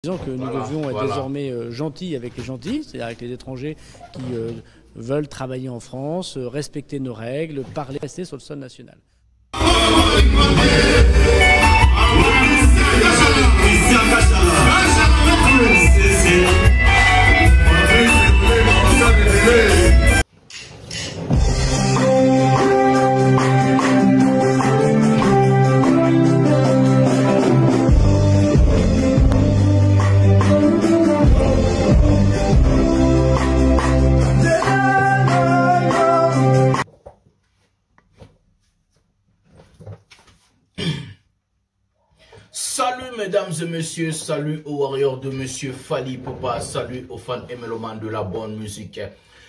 Disons que nous devions être désormais gentils avec les gentils, c'est-à-dire avec les étrangers qui veulent travailler en France, respecter nos règles, parler, rester sur le sol national. Salut mesdames et messieurs, salut aux warriors de monsieur Fally Ipupa, salut aux fans et mélomanes de la bonne musique.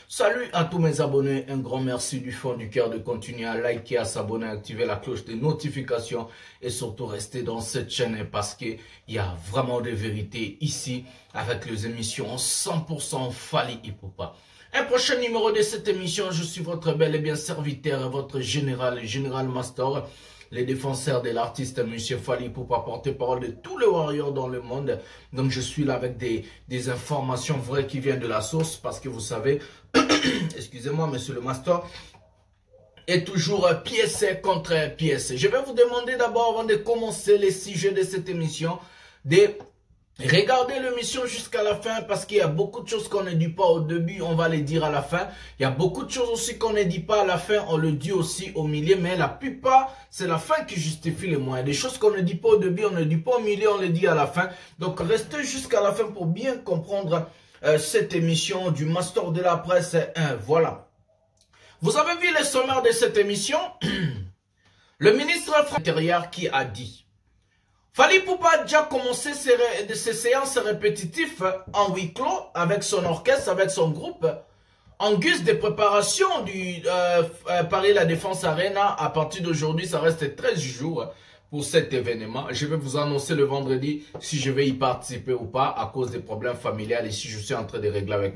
Salut à tous mes abonnés, un grand merci du fond du cœur de continuer à liker, à s'abonner, à activer la cloche de notification et surtout rester dans cette chaîne parce qu'il y a vraiment des vérités ici avec les émissions 100% Fally Ipupa. Un prochain numéro de cette émission, je suis votre bel et bien serviteur, votre général Master, les défenseurs de l'artiste monsieur Fally Ipupa, porte-parole de tous les warriors dans le monde. Donc je suis là avec des informations vraies qui viennent de la source parce que vous savez, excusez-moi monsieur le Master, est toujours pièce contre pièce. Je vais vous demander d'abord, avant de commencer les sujets de cette émission, de regardez l'émission jusqu'à la fin parce qu'il y a beaucoup de choses qu'on ne dit pas au début, on va les dire à la fin. Il y a beaucoup de choses aussi qu'on ne dit pas à la fin, on le dit aussi au milieu. Mais la plupart, c'est la fin qui justifie les moyens. Des choses qu'on ne dit pas au début, on ne dit pas au milieu, on les dit à la fin. Donc restez jusqu'à la fin pour bien comprendre cette émission du Master de la Presse 1. Voilà. Vous avez vu les sommaires de cette émission? Le ministre intérieur qui a dit: Fally Ipupa a déjà commencé ses séances répétitives en huis clos avec son orchestre, avec son groupe, en guise de préparation du Paris La Défense Arena. À partir d'aujourd'hui, ça reste 13 jours pour cet événement. Je vais vous annoncer le vendredi si je vais y participer ou pas à cause des problèmes familiales et si je suis en train de régler avec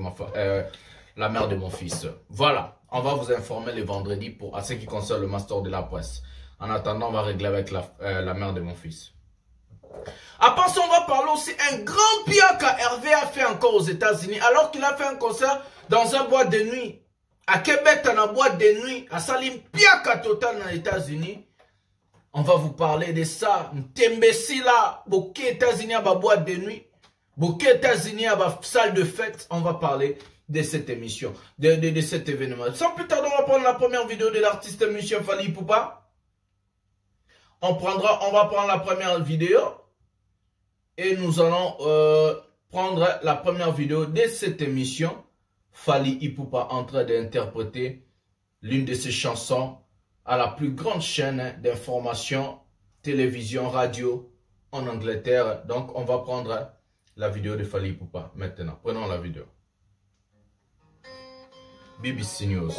la mère de mon fils. Voilà, on va vous informer le vendredi pour, à ce qui concerne le Master de la Presse. En attendant, on va régler avec la mère de mon fils. À part ça, on va parler aussi un grand pire qu'Hervé a fait encore aux États-Unis, alors qu'il a fait un concert dans un boîte de nuit. À Québec, dans une boîte de nuit, à Salim Piaka total dans les États-Unis. On va vous parler de ça. Tembesi là, beaucoup États-Unis à la boîte de nuit, beaucoup États-Unis à la salle de fête. On va parler de cette émission, de cet événement. Sans plus tarder, on va prendre la première vidéo de l'artiste monsieur Fally Ipupa. On va prendre la première vidéo. Et nous allons prendre la première vidéo de cette émission. Fally Ipupa en train d'interpréter l'une de ses chansons à la plus grande chaîne d'information, télévision, radio en Angleterre. Donc on va prendre la vidéo de Fally Ipupa maintenant. Prenons la vidéo. BBC News.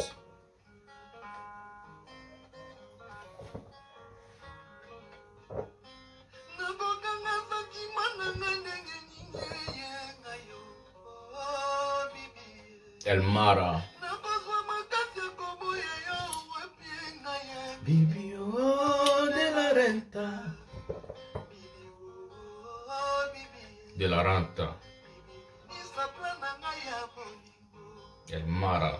El Mara. Bibi de la renta. De la renta. El Mara.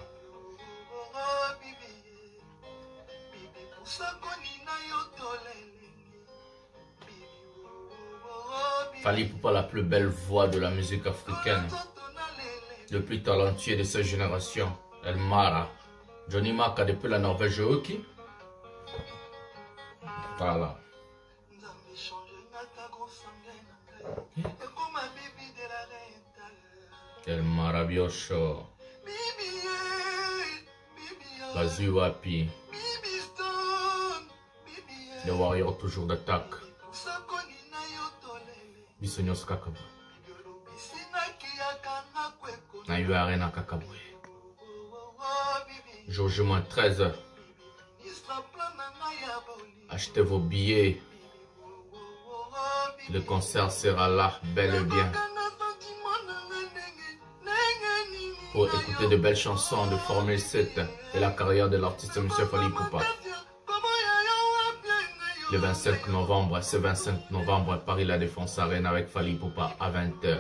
Fally Ipupa, la plus belle voix de la musique africaine, le plus talentueux de cette génération, El Mara. Johnny Maka depuis la Norvège, Oki. Voilà. El Mara Biosho. Bazu Wapi. Les warriors toujours d'attaque. Bisognos Kakabou. Na eu Arena Kakabou. Jour moins 13. Achetez vos billets. Le concert sera là, bel et bien. Pour écouter de belles chansons de Formule 7 et la carrière de l'artiste M. Fally Ipupa. Le 25 novembre, ce 25 novembre, Paris La Défense Arena avec Fally Ipupa à 20h.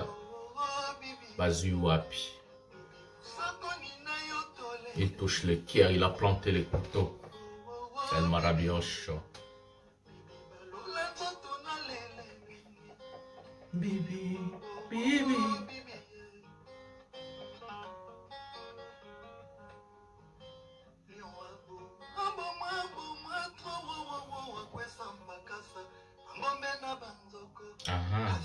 Bazui Wapi. Il touche le cœur, il a planté les couteaux. El Marabiocho. Bibi, bibi. Aha.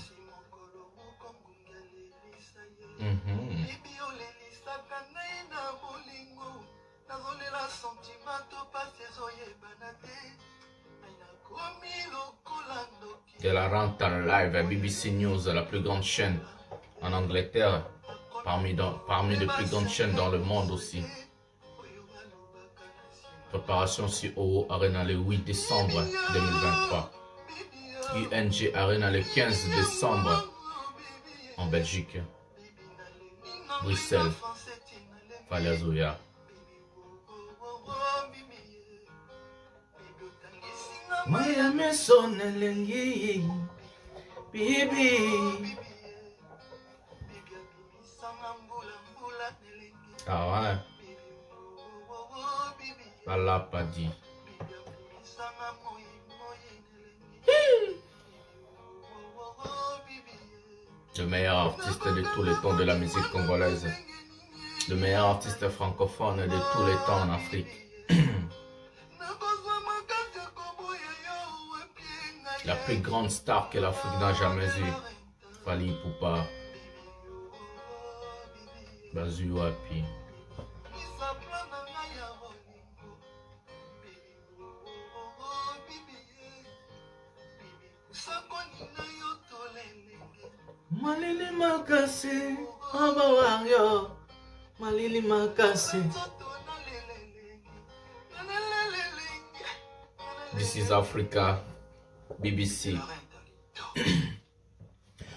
De la rente en live à BBC News, la plus grande chaîne en Angleterre, parmi les plus grandes chaînes dans le monde aussi. Préparation sur OO Arena le 8 décembre 2023. UNG Arena le 15 décembre en Belgique. Bruxelles. Falazoya. Miami son elengi bibi. Ah ouais. Allah pas dit. Le meilleur artiste de tous les temps de la musique congolaise. Le meilleur artiste francophone de tous les temps en Afrique. La plus grande star que l'Afrique n'a jamais eue. Fally Ipupa. Bazui Wapi. Malili makasi, abawario. Malili makasi. This is Africa, BBC.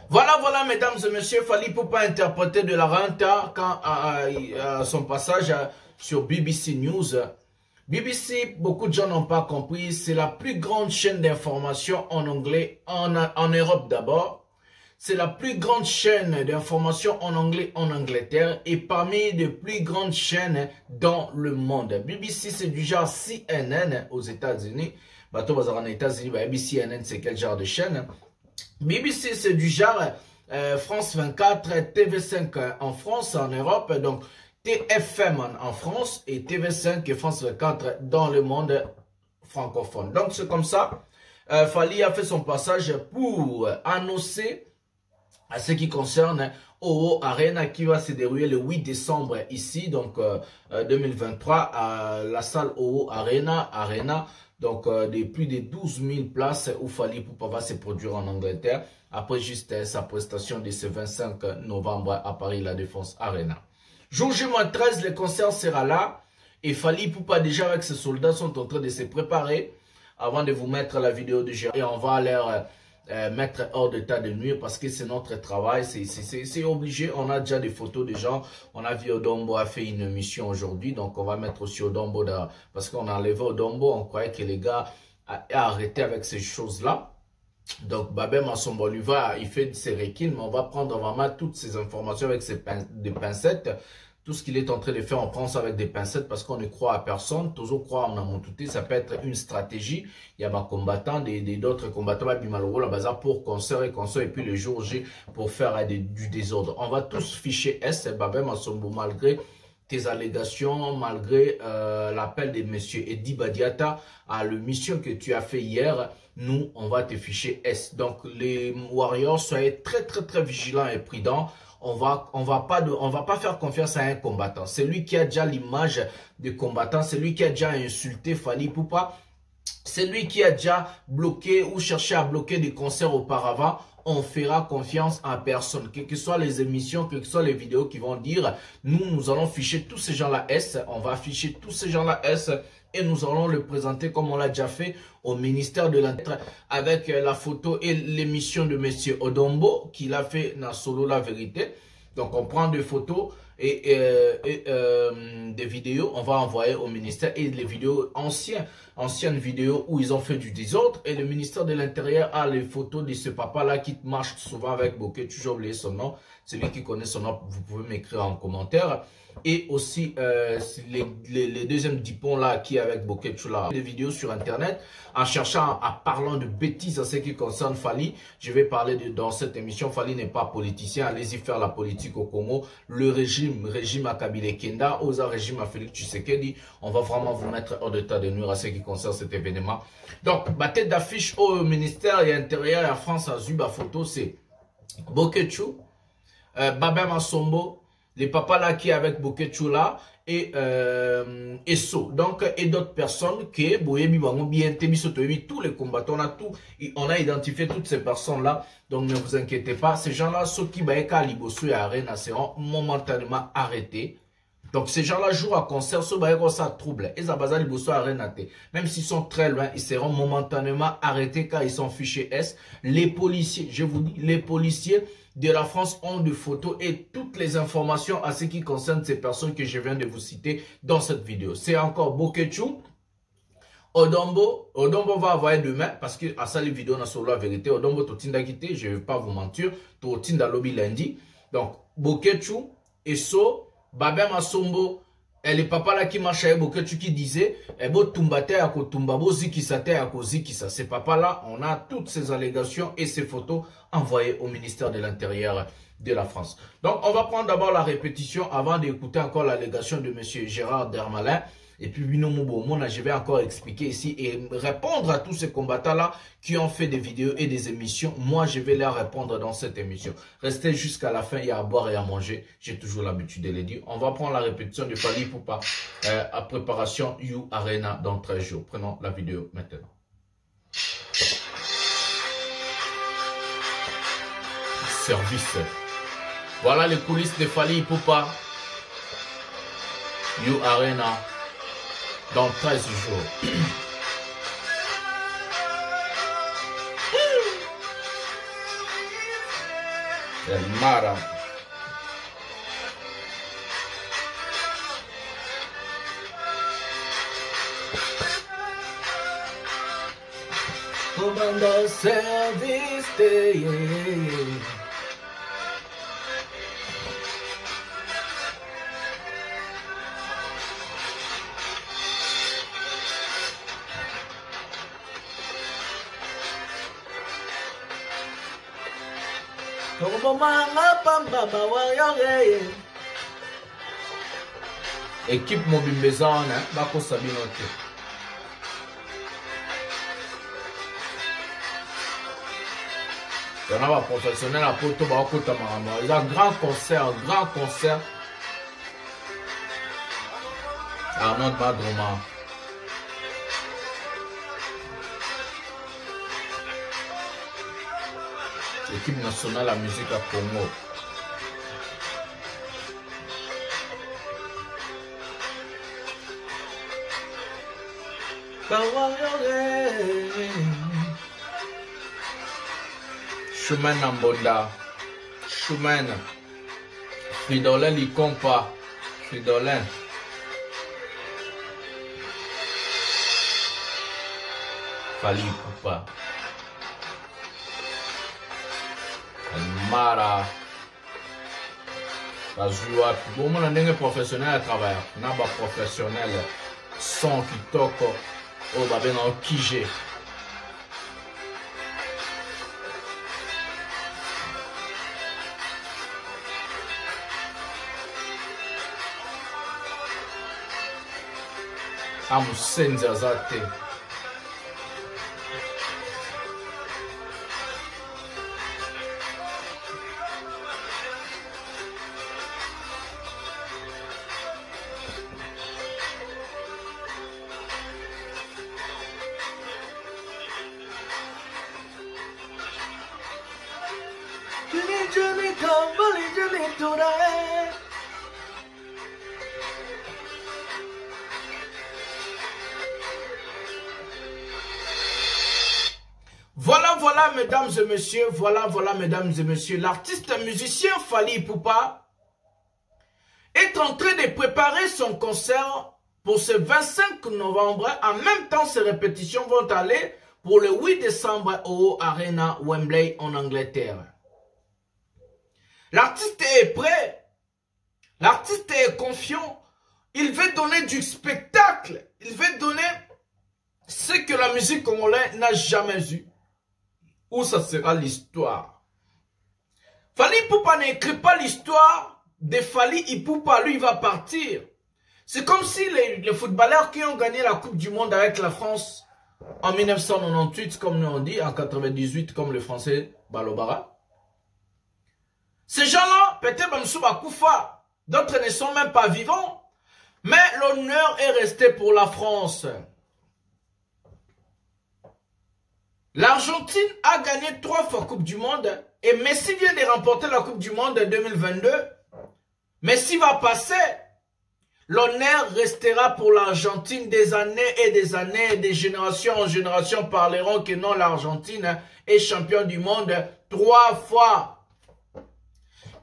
Voilà, mesdames et messieurs, Fally Ipupa interpréter de la renta quand à son passage sur BBC News. BBC, beaucoup de gens n'ont pas compris, c'est la plus grande chaîne d'information en anglais en Europe d'abord. C'est la plus grande chaîne d'information en anglais en Angleterre et parmi les plus grandes chaînes dans le monde. BBC, c'est du genre CNN aux États-Unis. Bateau bazar en États-Unis, BBC, CNN, c'est quel genre de chaîne? BBC, c'est du genre France 24, TV5 en France, en Europe, donc TFM en France et TV5 et France 24 dans le monde francophone. Donc c'est comme ça, Fally a fait son passage pour annoncer à ce qui concerne OO Arena qui va se dérouler le 8 décembre ici, donc 2023 à la salle OO Arena. Donc, plus de 12 000 places où Fally Ipupa va se produire en Angleterre. Après juste sa prestation de ce 25 novembre à Paris La Défense Arena. Jour J-13, le concert sera là. Et Fally Ipupa déjà avec ses soldats sont en train de se préparer. Avant de vous mettre la vidéo de Gérard. Et on va leur mettre hors d'état de nuire parce que c'est notre travail. C'est obligé. On a déjà des photos des gens. On a vu Odombo a fait une mission aujourd'hui. Donc on va mettre aussi Odombo parce qu'on a enlevé Odombo. On croyait que les gars a arrêté avec ces choses-là. Donc Babem Masombo lui va, il fait ses requins, mais on va prendre vraiment toutes ces informations avec des pincettes. Tout ce qu'il est en train de faire, on prend ça avec des pincettes parce qu'on ne croit à personne. Toujours croire en Amontouté, ça peut être une stratégie. Il y a des combattants, d'autres combattants, la bazar pour concert et puis le jour J pour faire du désordre. On va tous ficher S, Babem Masombo, malgré tes allégations, malgré l'appel de monsieur Eddy Badiata à la mission que tu as fait hier. Nous, on va te ficher S. Donc, les Warriors, soyez très vigilants et prudents. On va pas faire confiance à un combattant. C'est lui qui a déjà l'image de combattant. C'est lui qui a déjà insulté Fally Ipupa. C'est lui qui a déjà bloqué ou cherché à bloquer des concerts auparavant. On fera confiance à personne. Quelles que soient les émissions, quelles que soient les vidéos qui vont dire, nous allons ficher tous ces gens-là S. On va afficher tous ces gens-là S. Et nous allons le présenter comme on l'a déjà fait au ministère de l'Intérieur avec la photo et l'émission de M. Odombo qu'il a fait dans Solo La Vérité. Donc on prend des photos des vidéos, on va envoyer au ministère, et les vidéos anciennes vidéos où ils ont fait du désordre, et le ministère de l'Intérieur a les photos de ce papa-là qui marche souvent avec Bokeh Chou, j'ai oublié son nom, celui qui connaît son nom, vous pouvez m'écrire en commentaire, et aussi les deuxièmes dipons là qui est avec Bokeh Chou là, des vidéos sur internet, en cherchant, en parlant de bêtises en ce qui concerne Fally. Je vais parler dans cette émission, Fally n'est pas politicien, allez-y faire la politique au Congo, le régime à Kabylie Kenda, aux régime à Félix Tshisekedi, on va vraiment vous mettre hors d'état de nuire à ce qui concerne cet événement. Donc, ma tête d'affiche au ministère de l'Intérieur et à France a vu ma photo, c'est Bokeh Chou, Babem Assombo, les papas là qui est avec Bokeh Chou là, et So. Donc, et d'autres personnes qui, tous les combattants, on a identifié toutes ces personnes là. Donc, ne vous inquiétez pas. Ces gens là, ceux qui seront momentanément arrêtés. Donc, ces gens-là jouent à concert, ceux qui ça trouble. Même s'ils sont très loin, ils seront momentanément arrêtés car ils sont fichés S. Les policiers, je vous dis, les policiers de la France ont des photos et toutes les informations à ce qui concerne ces personnes que je viens de vous citer dans cette vidéo. C'est encore Bokeh Chou, Odombo va envoyer demain parce que à ça les vidéos n'a sur la vérité. Odombo totinda quitté, je ne vais pas vous mentir, totinda lobby lundi. Donc Bokeh Chou, So, Babem Assombo, et les papas là qui marchent avec Bokeh Chou qui disaient ces papas là, on a toutes ces allégations et ces photos envoyées au ministère de l'Intérieur de la France. Donc on va prendre d'abord la répétition avant d'écouter encore l'allégation de M. Gérard Darmanin. Et puis, je vais encore expliquer ici et répondre à tous ces combattants-là qui ont fait des vidéos et des émissions. Moi, je vais leur répondre dans cette émission. Restez jusqu'à la fin, il y a à boire et à manger. J'ai toujours l'habitude de le dire. On va prendre la répétition de Fally Ipupa à préparation You Arena dans 13 jours. Prenons la vidéo maintenant. Service. Voilà les coulisses de Fally Ipupa. You Arena. Dans 13 jours. El Mara. Commander service day. Équipe Mobimbezan, Bako Sabinote. Il y en a un professionnel à Poto Bako Tamarama. Il y a un grand concert, Arnaud Madroma. L'équipe nationale à musique à Congo. Chemin Nambonda. Chemin. Fridolin Likompa. Fridolin. Fally Ipupa. Mara. La joie. Bon, on a un professionnel à travers. On a un professionnel. Son qui toque. Oh, bah, ben, en Kije. Amusenza zate. Voilà, mesdames et messieurs, voilà, mesdames et messieurs, l'artiste musicien Fally Ipupa est en train de préparer son concert pour ce 25 novembre. En même temps, ces répétitions vont aller pour le 8 décembre au Arena Wembley en Angleterre. L'artiste est prêt. L'artiste est confiant. Il veut donner du spectacle. Il veut donner ce que la musique congolaise n'a jamais eu. Où ça sera l'histoire. Fally Ipupa n'écrit pas l'histoire de Fally Ipupa. Lui, il va partir. C'est comme si les footballeurs qui ont gagné la Coupe du Monde avec la France en 1998, comme nous on dit, en 98, comme le français Balobara. Ces gens-là, peut-être Bamsouba Koufa, d'autres ne sont même pas vivants. Mais l'honneur est resté pour la France. L'Argentine a gagné 3 fois Coupe du Monde et Messi vient de remporter la Coupe du Monde en 2022. Messi va passer. L'honneur restera pour l'Argentine. Des années et des années, et des générations en génération parleront que non, l'Argentine est champion du monde 3 fois.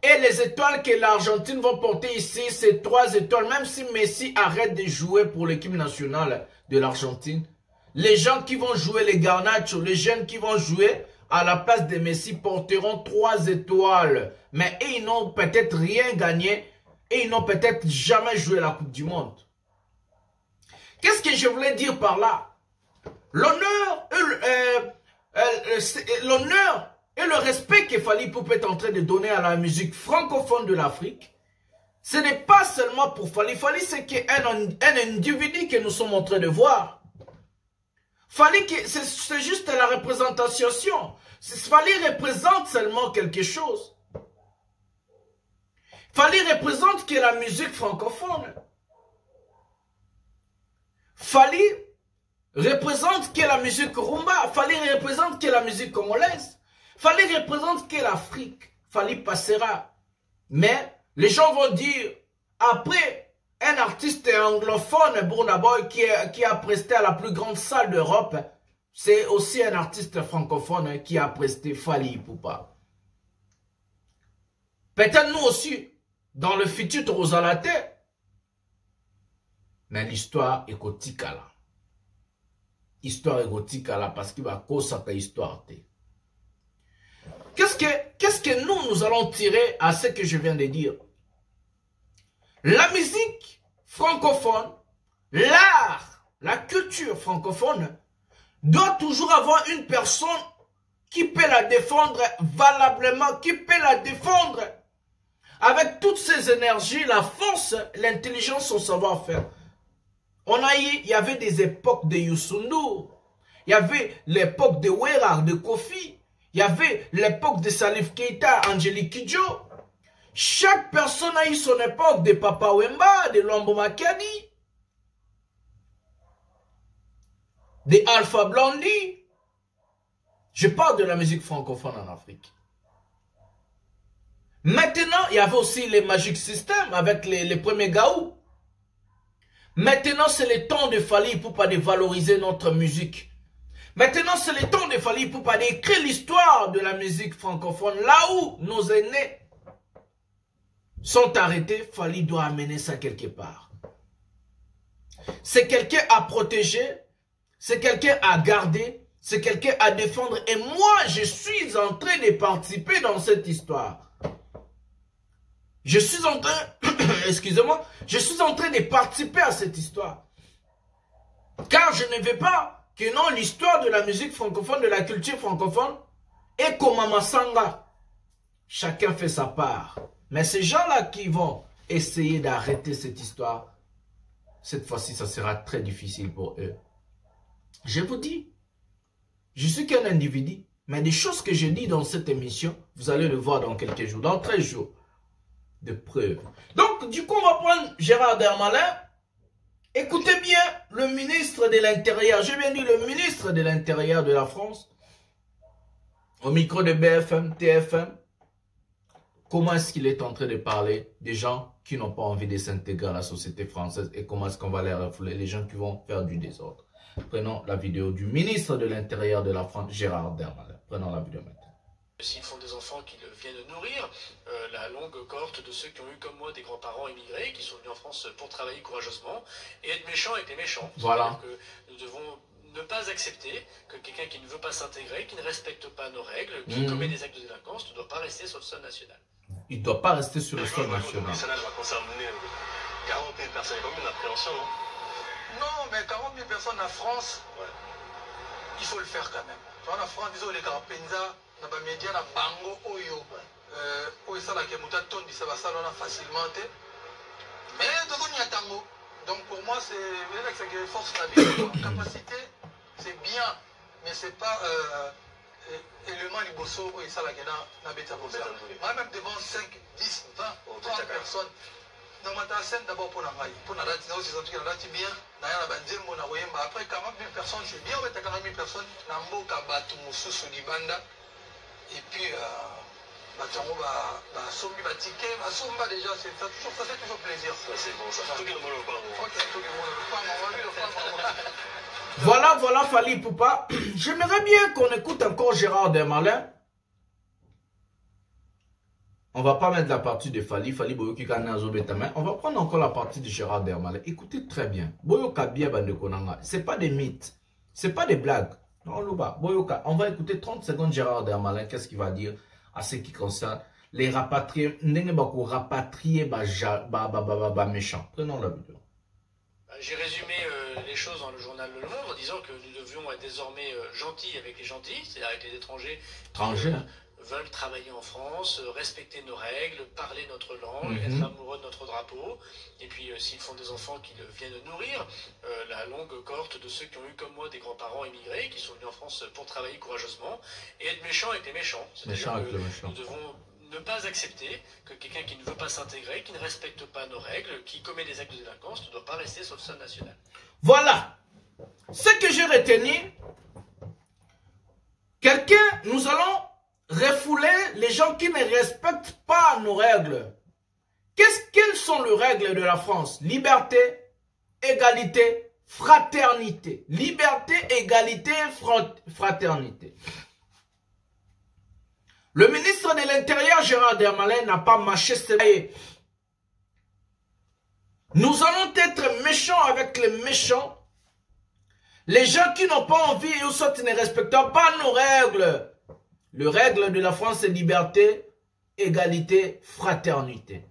Et les étoiles que l'Argentine va porter ici, c'est 3 étoiles. Même si Messi arrête de jouer pour l'équipe nationale de l'Argentine, les gens qui vont jouer les Garnacho, les jeunes qui vont jouer à la place de Messi porteront 3 étoiles. Mais ils n'ont peut-être rien gagné et ils n'ont peut-être jamais joué la Coupe du Monde. Qu'est-ce que je voulais dire par là? L'honneur et le respect que Fally Ipupa est en train de donner à la musique francophone de l'Afrique, ce n'est pas seulement pour Fally. Fally, c'est un individu que nous sommes en train de voir. Fally, c'est juste la représentation. Fally représente seulement quelque chose. Fally représente que la musique francophone. Fally représente que la musique rumba. Fally représente que la musique congolaise. Fally représente que l'Afrique. Fally passera. Mais les gens vont dire, après un artiste anglophone, Burna Boy, qui a presté à la plus grande salle d'Europe, c'est aussi un artiste francophone qui a presté Fally Ipupa. Peut-être nous aussi, dans le futur Rosalate, mais l'histoire est gothique là. Histoire est gothique là parce qu'il va causer sa histoire. Qu'est-ce que nous allons tirer à ce que je viens de dire? La musique francophone, l'art, la culture francophone doit toujours avoir une personne qui peut la défendre valablement, qui peut la défendre avec toutes ses énergies, la force, l'intelligence, son savoir-faire. Il y avait des époques de Youssou N'Dour, il y avait l'époque de Ouérar, de Kofi, il y avait l'époque de Salif Keita, Angélique Kidjo. Chaque personne a eu son époque, de Papa Wemba, de Lombo Makani, de Alpha Blondy. Je parle de la musique francophone en Afrique. Maintenant, il y avait aussi les Magic System avec les premiers Gaou. Maintenant, c'est le temps de Fally Ipupa de valoriser notre musique. Maintenant, c'est le temps de Fally Ipupa d'écrire l'histoire de la musique francophone. Là où nos aînés sont arrêtés, Fally doit amener ça quelque part. C'est quelqu'un à protéger, c'est quelqu'un à garder, c'est quelqu'un à défendre. Et moi, je suis en train de participer dans cette histoire. Je suis en train, excusez-moi, je suis en train de participer à cette histoire. Car je ne veux pas que non, l'histoire de la musique francophone, de la culture francophone, est comme à Massanga. Chacun fait sa part. Mais ces gens-là qui vont essayer d'arrêter cette histoire, cette fois-ci, ça sera très difficile pour eux. Je vous dis, je suis qu'un individu, mais des choses que je dis dans cette émission, vous allez le voir dans quelques jours, dans 13 jours. De preuves. Donc, du coup, on va prendre Gérald Darmanin. Écoutez bien le ministre de l'Intérieur. J'ai bien dit le ministre de l'Intérieur de la France. Au micro de BFM, TFM. Comment est-ce qu'il est en train de parler des gens qui n'ont pas envie de s'intégrer à la société française et comment est-ce qu'on va les refouler, les gens qui vont faire du désordre. Prenons la vidéo du ministre de l'Intérieur de la France, Gérald Darmanin. Prenons la vidéo maintenant. S'ils font des enfants qu'ils viennent nourrir, la longue cohorte de ceux qui ont eu comme moi des grands-parents immigrés, qui sont venus en France pour travailler courageusement, et être méchants avec les méchants. Voilà. Que nous devons ne pas accepter que quelqu'un qui ne veut pas s'intégrer, qui ne respecte pas nos règles, qui commet des actes de délinquance, ne doit pas rester sur le sol national. Il ne doit pas rester sur le sol national. Ça va concerner 40 000 personnes, comme une appréhension, non? Non, mais 40 000 personnes en France, ouais. Il faut le faire quand même. En France, disons les Penza, na ba média na bango oyo oyo sala ke muta tondi ça va salona facilement mais de konya tango. Donc pour moi c'est que force la vie capacité c'est bien mais c'est pas élément liboso oyo sala ke na beta pour ça. Moi même devant 5, 10, 20, 30 personnes dans ma scène d'abord pour la maille pour la date aussi ça la date bien na banzembo na oyemba après 40 000 personnes c'est bien avec 40 000 personnes na mboka batu mususu libanda. Et puis, déjà, ça fait toujours plaisir. C'est bon, ça fait tout le monde Voilà, Fally Ipupa. J'aimerais bien qu'on écoute encore Gérard Darmanin. On va pas mettre la partie de Fally Boyoki Kanazo Betama. On va prendre encore la partie de Gérard Darmanin. Écoutez très bien. Boyoka bien Bande Konanga. C'est pas des mythes. C'est pas des blagues. Non, Louba, Boyoka, on va écouter 30 secondes Gérard Darmanin, qu'est-ce qu'il va dire à ce qui concerne les rapatriés, rapatriés, méchants. Prenons la vidéo. J'ai résumé les choses dans le journal Le Monde en disant que nous devions être désormais gentils avec les gentils, c'est-à-dire avec les étrangers qui veulent travailler en France, respecter nos règles, parler notre langue, être amoureux de notre drapeau. Et puis s'ils font des enfants qu'ils viennent nourrir, la longue cohorte de ceux qui ont eu comme moi des grands-parents immigrés, qui sont venus en France pour travailler courageusement, et être méchants avec les méchants. C'est-à-dire que nous devons ne pas accepter que quelqu'un qui ne veut pas s'intégrer, qui ne respecte pas nos règles, qui commet des actes de délinquance, ne doit pas rester sur le sol national. Voilà ce que j'ai retenu. Nous allons refouler les gens qui ne respectent pas nos règles. Quelles sont les règles de la France? Liberté, égalité, fraternité. Liberté, égalité, fraternité. Le ministre de l'Intérieur, Gérard Darmanin, n'a pas mâché ses mots. Nous allons être méchants avec les méchants. Les gens qui n'ont pas envie ou soit ne respectent pas nos règles. Le règle de la France, c'est liberté, égalité, fraternité.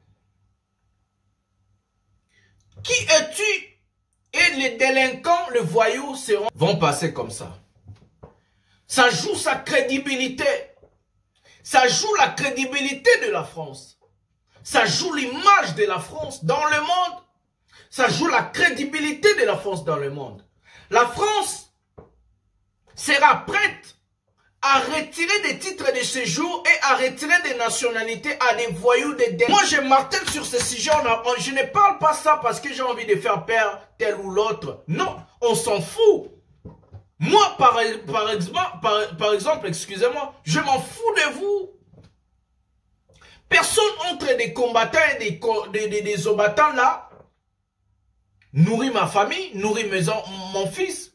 Qui es-tu? Et les délinquants, les voyous vont passer comme ça. Ça joue sa crédibilité. Ça joue la crédibilité de la France. Ça joue l'image de la France dans le monde. Ça joue la crédibilité de la France dans le monde. La France sera prête à retirer des titres de séjour et à retirer des nationalités à des voyous, des délinquants. Moi, je martèle sur ce sujet. Je ne parle pas ça parce que j'ai envie de faire peur tel ou l'autre. Non, on s'en fout. Moi, par exemple, excusez-moi, je m'en fous de vous. Personne entre des combattants et des combattants là nourrit ma famille, nourrit mon fils.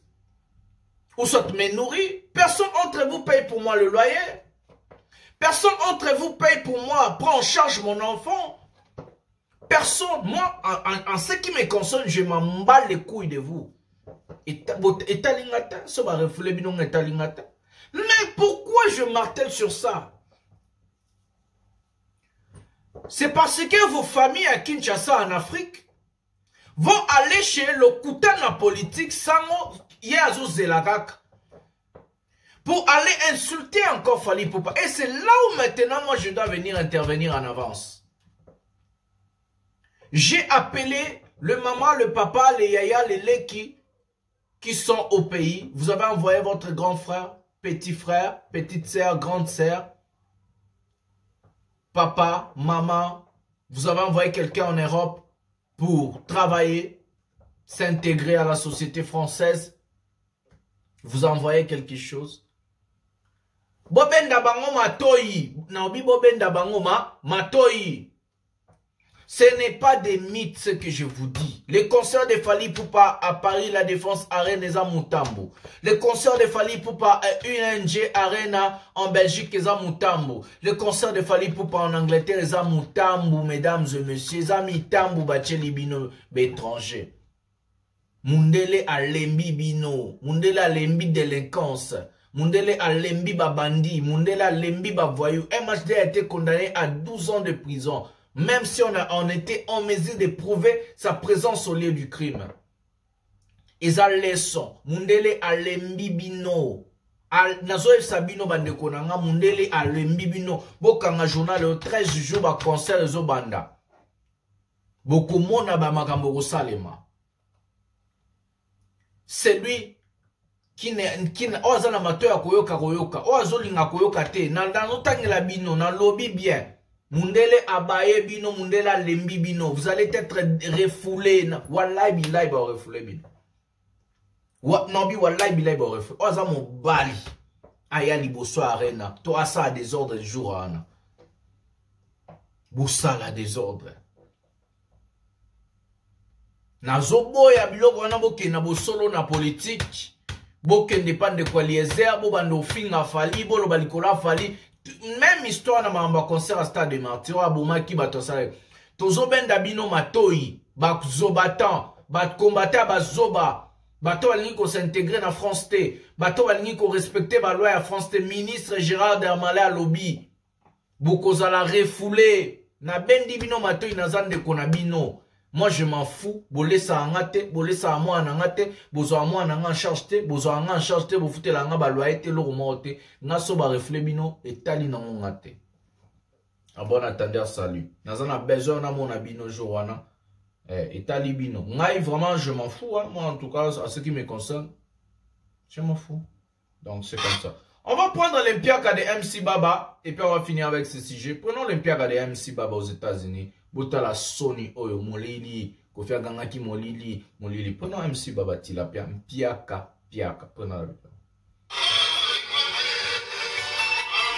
Ou soit me nourrit. Personne entre vous paye pour moi le loyer. Personne entre vous paye pour moi, prend en charge mon enfant. Personne. Moi, en ce qui me concerne, je m'en bats les couilles de vous. Mais pourquoi je martèle sur ça? C'est parce que vos familles à Kinshasa en Afrique vont aller chez le Koutana politique sans pour aller insulter encore Fally Ipupa. Et c'est là où maintenant moi je dois venir intervenir en avance. J'ai appelé le maman, le papa, les yaya, les leki qui sont au pays. Vous avez envoyé votre grand frère, petite sœur, grande sœur, papa, maman. Vous avez envoyé quelqu'un en Europe pour travailler, s'intégrer à la société française. Vous envoyez quelque chose. Bobenda bango matoi. Naobi bobenda bango matoi. Ce n'est pas des mythes ce que je vous dis. Les concerts de Fally Ipupa à Paris, la Défense Arena, Mutambo. Les concerts de Fally Ipupa à UNG Arena en Belgique, Mutambo. Les concerts de Fally Ipupa en Angleterre, Mutambo, mesdames et messieurs. Mutambo, Bacheli Bino, étranger. Mundele a lembi bino. Mundele a lembi délinquance. Mundele a lembi babandi. Mundele a lembi bavoyou. MHD a été condamné à 12 ans de prison. Même si on était en mesure de prouver sa présence au lieu du crime. Ils ont leçon. Mundele a lembi bino. Nazoe Sabino bandekonanga. Mundele a lembi bino. Bokanga journal le 13 jours ba concert zo banda. Bokomona ba makambo ko salema. C'est lui qui oza na mato ya koyoka koyoka. Ozo linga koyoka te. Na notangela bino na lobby bien. Mundele abaye bino, mundele lembi bino. Vous allez être refoulé. Wallahi billahi ba refoulé bino. Nobi wallahi billahi ba refoulé. Oza mo bali. Aya liboso arena. To asa a désordre du jour ana. Boussa la désordre. Nazobo ya biloko wana boke na bosolo na politique. Boke ndepande kwa Eliezer, bo bando finga Fally, bo lo balikola Fally. Même histoire na mamba concert à Stade de Martyrs, abomaki bato sale. Tozo benda bino matoi, bak zobatan, bat kombata ba zoba. Bato balingi ko s'intégrer na France T. Bato balingi ko respecter ba loi ya France T. Ministre Gérard Darmanin à lobby. Bokoza la refoulé. Na bendi bino matoi na zande kona bino. Moi je m'en fous, bolesa angate, bolesa amo anangate, bozo amo ananga charge, bozo anga charge, bo fute la nga ba loyauté lo mote, nga so ba reflet bino etali na ngate. A bon attendeur salut. Nazana besoin na mon bino jowana. Etali bino. Ngai vraiment je m'en fous hein, moi en tout cas à ce qui me concerne. Je m'en fous. Donc c'est comme ça. On va prendre l'Olympiaca de MC Baba et puis on va finir avec ce sujet. Prenons l'Olympiaca de MC Baba aux États-Unis. Botala Sony Oyo Molili, Kofi Agangaki Molili. Prenons MC Baba Tilapia, Piaka. Prenons la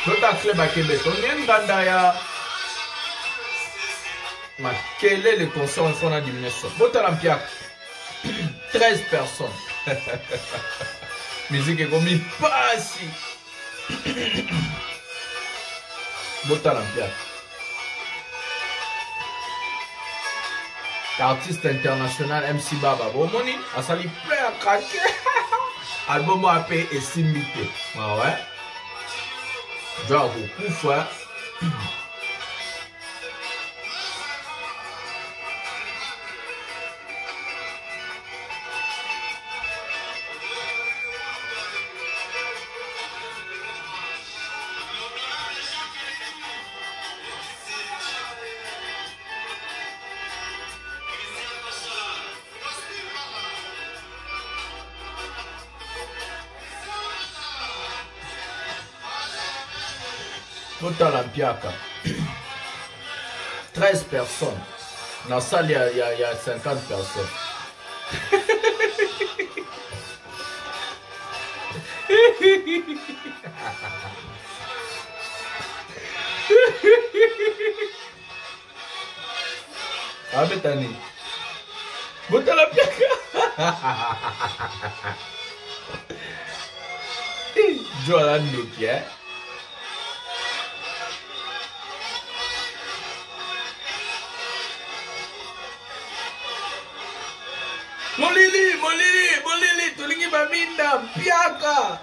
Tota Kleba Québec. On vient d'Andaya. Ma quel est le concert en fond à diminution? Botala Piaka. 13 personnes. Musique est comme il passe. Botala Piaka. Artiste international MC Baba. Bon, moni, a sali plein à craquer. Album AP et Simbité. Ah ouais. Genre beaucoup fois. Total Ampiaka. 13 personnes. Dans la salle, il y a 50 personnes. Ah, Bethany. Total Ampiaka. Jolan Nokia. Molili, tulingi baminda, Piaka.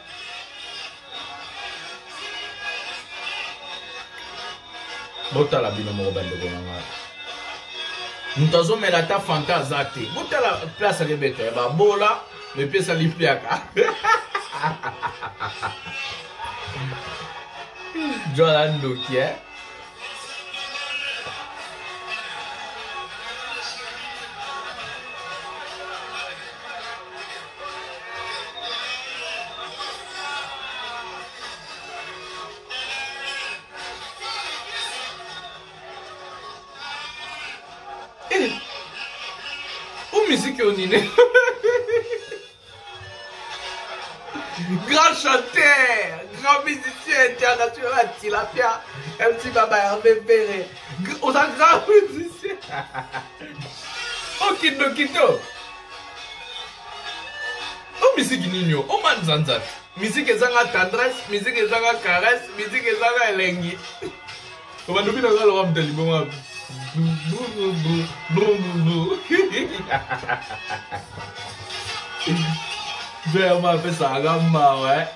Bota la bino mo bande bonanga. Ntazo melata fantazate. Bota la place à bete ba bola, me pesa li Piaka. Jolan Nokia. Musique au nez. Grand chanteur, grand musicien international, Tilapia, MC Baba Hervé Perret. On a grand musicien. Oh Kido Kido. Oh musique nino. Oh manzanzat. Musique ezanga tendresse, musique ezanga caresse, musique ezanga elengi. On va nous dire dans le rap de Libon. On m'a fait ça, gamin, ouais.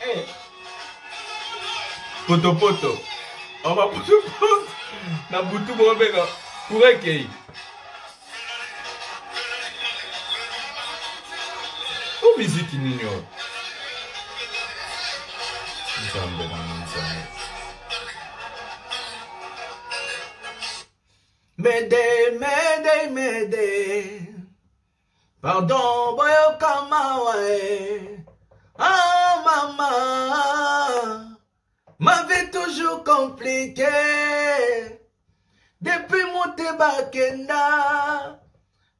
Poto poto. On va poto poto. Na butu mo bega. Pourrait qu'il. Oh musique nino. M'aider. Pardon, boyo kamawae. Ah, maman, ma vie toujours compliquée. Depuis mon tebakenda,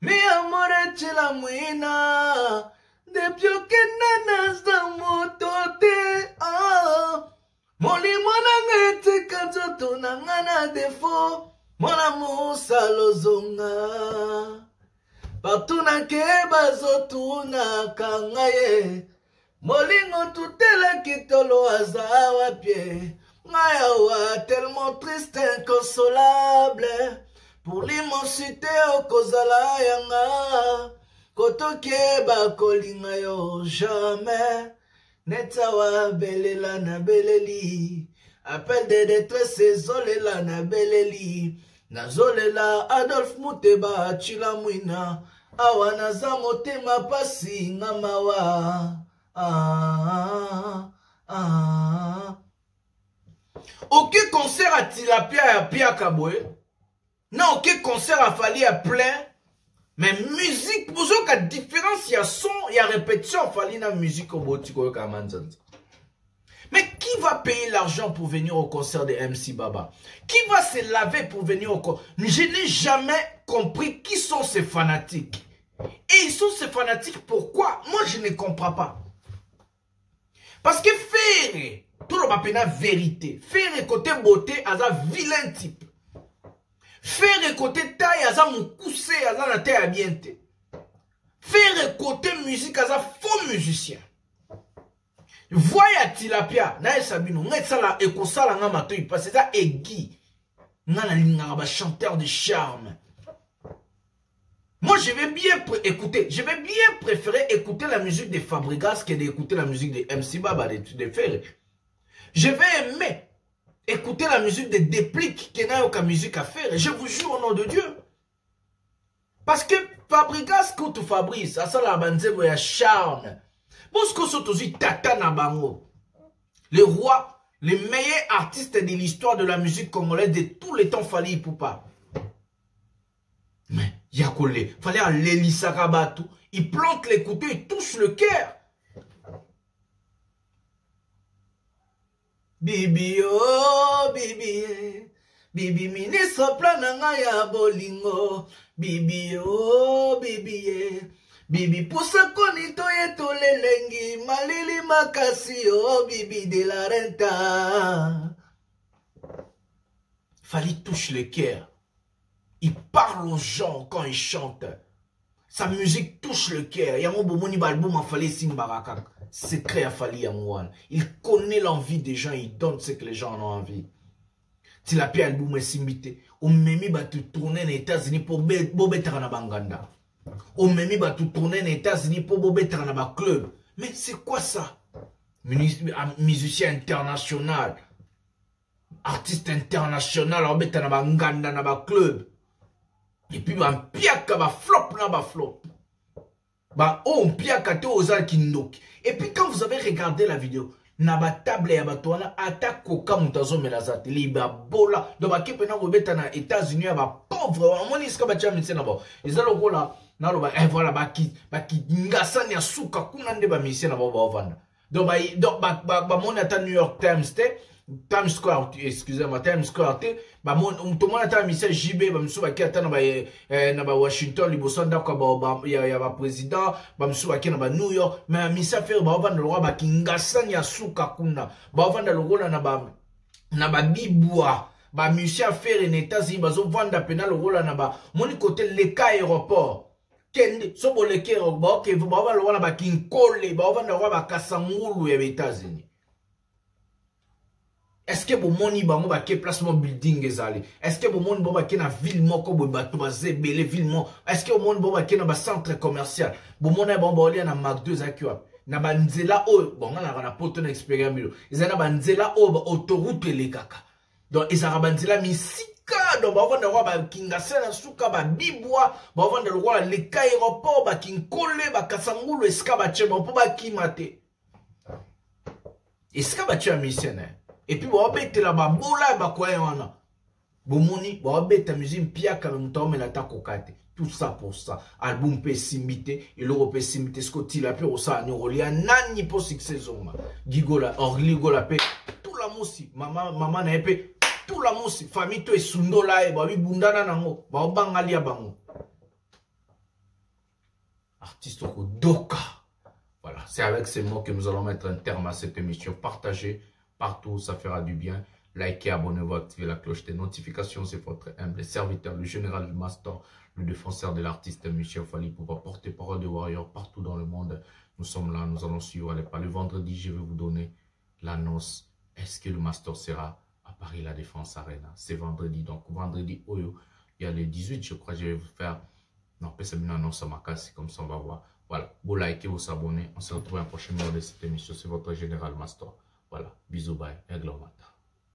mi amore chila muina. Depuis que nanas dans mon tote, ah, moli monangete kanzoto nangana defo, mon amour salozonga. Partout na keba zotu na kangaye, molingo tutela kitolo azawa pie, ngayawa tellement triste inconsolable, pour l'immensité au kozala yanga. Koto keba kolinga yo jamais. Netawa belela na beleli. Appel de détresse zolela na beleli. Na zolela Adolphe Muteba chilamwina. Awa naza motema pasi ngamawa. Ok concert à Tilapia et Pia Kabwe. Non, ok concert à Fali à plein. Mais musique, pour ceux qui ont différence, il y a son, il y a répétition, il y a musique au Botiko Kamanzanza. Mais qui va payer l'argent pour venir au concert de MC Baba? Qui va se laver pour venir au concert? Je n'ai jamais compris qui sont ces fanatiques. Et ils sont ces fanatiques, pourquoi? Moi, je ne comprends pas. Parce que faire, tout le monde a vérité. Faire côté beauté, à un vilain type. Faire côté taille, à un coussé, à un terre bien. Faire côté musique, à un faux musicien. Voyez Tilapia, na Sabino, n'a ça la ekosala nga matoi parce que ça Egui, n'a la ligne chanteur de charme. Moi je vais bien écouter, je vais bien préférer écouter la musique de Fabregas que d'écouter la musique de MC Baba de Ferre. Je vais aimer écouter la musique de Déplique qui n'a aucune musique à faire. Je vous jure au nom de Dieu. Parce que Fabregas contre Fabrice, ça la bande de charme. Le roi, le meilleur artiste de l'histoire de la musique congolaise de tous les temps, Fali Ipupa. Mais Yakole, fallait aller l'Isakabatu. Il plante les couteaux, il touche le cœur. Bibi, oh, bibi, bibi, mini soplananga ya bolingo. Bibi, oh, bibi, bibi, poussa konito yeto lelengi, malili makasi, oh, bibi de la renta. Fali touche le cœur. Il parle aux gens quand il chante. Sa musique touche le cœur. Yamo bomoni balboum a Fali Simbarakak. Secret à Fali Yamouan. Il connaît l'envie des gens, il donne ce que les gens en ont envie. Si la pierre album est simbité, on memi va te tourner aux États-Unis pour bobetra na banganda. On memi va te tourner aux États-Unis pour bobetra na ba club. Mais c'est quoi ça? Musicien international, artiste international, on beta na banganda na ba club. Et puis un piaka ba flop na ba flop. Bah on piaka te ozal kindoki. Et puis quand vous avez regardé la vidéo, na table ya batwana atako kamutazo melazate liba bola do ba kipena ko beta na États-Unis ba pauvre amoni ska ba chamitse na ba ezalo kola na lo ba voilà ba ki ngasani ya suka kuna nde ba mission na ba vanda do ba mona ta New York Times te Times Square, excusez-moi, Times Square, bah mon tout le monde a mis ça JB, bah monsieur bah qui attend na ba Washington, liboson d'accord bah ya ba président, bah monsieur bah qui na ba New York, mais mis ça faire bah vendre le roi bah kingasani ya suka kuna, bah vendre le roi na ba bibwa, ba musicien faire en États-Unis bazo vendre pena le rôle na ba moni côté le cas aéroport kende so boleke ba OK ba va le rôle ba kinkole ba va na ba kasangulu ya États-Unis. Est-ce que vous moni ba mo ba ke placement building ezali? Est-ce que vous moni ba ke na ville moko bo ba to ba zebele ville mo? Est-ce que vous moni ba ke na ba centre commercial? Vous moni ba ba na McDo zakwa? Na ba nzela o bon na poto na expérience milo. Ezana ba nzela o ba autoroute le kaka. Donc ezara ba nzela misika donc ba vanda ba kingasela na suka ba bibwa ba vanda le roi le aéroport ba kinkole ba kasangulu eska ba chema po ba kimate. Eska ba chema mission. Et puis, on va la baboula, bomoni, on va mettre la musique piaka, mais la takokate. Tout ça pour ça. Album pessimité, et l'euro pessimité, ce qu'il a pu au sa, nous relia, nani pour succès, Gigola, orligola, pe, tout la moussi, maman n'a épée, tout la moussi, famille, toi, et sundola, et babi, bundana, nango, bangali, bango. Artiste, doka. Voilà, c'est avec ces mots que nous allons mettre un terme à cette émission. Partagez partout, ça fera du bien. Likez, abonnez-vous, activez la cloche des notifications. C'est votre humble serviteur, le général du Master, le défenseur de l'artiste Michel Fally, pour porter parole de Warrior partout dans le monde. Nous sommes là, nous allons suivre les pas. Le vendredi, je vais vous donner l'annonce. Est-ce que le Master sera à Paris, la Défense Arena? C'est vendredi. Donc, vendredi, il y a le 18, je crois, je vais vous faire. Non, c'est une annonce à ma casse, comme ça, on va voir. Voilà, vous likez, vous abonnez. On se retrouve à un prochain numéro de cette émission. C'est votre général Master. Voilà, bisous, bye, et Glomata.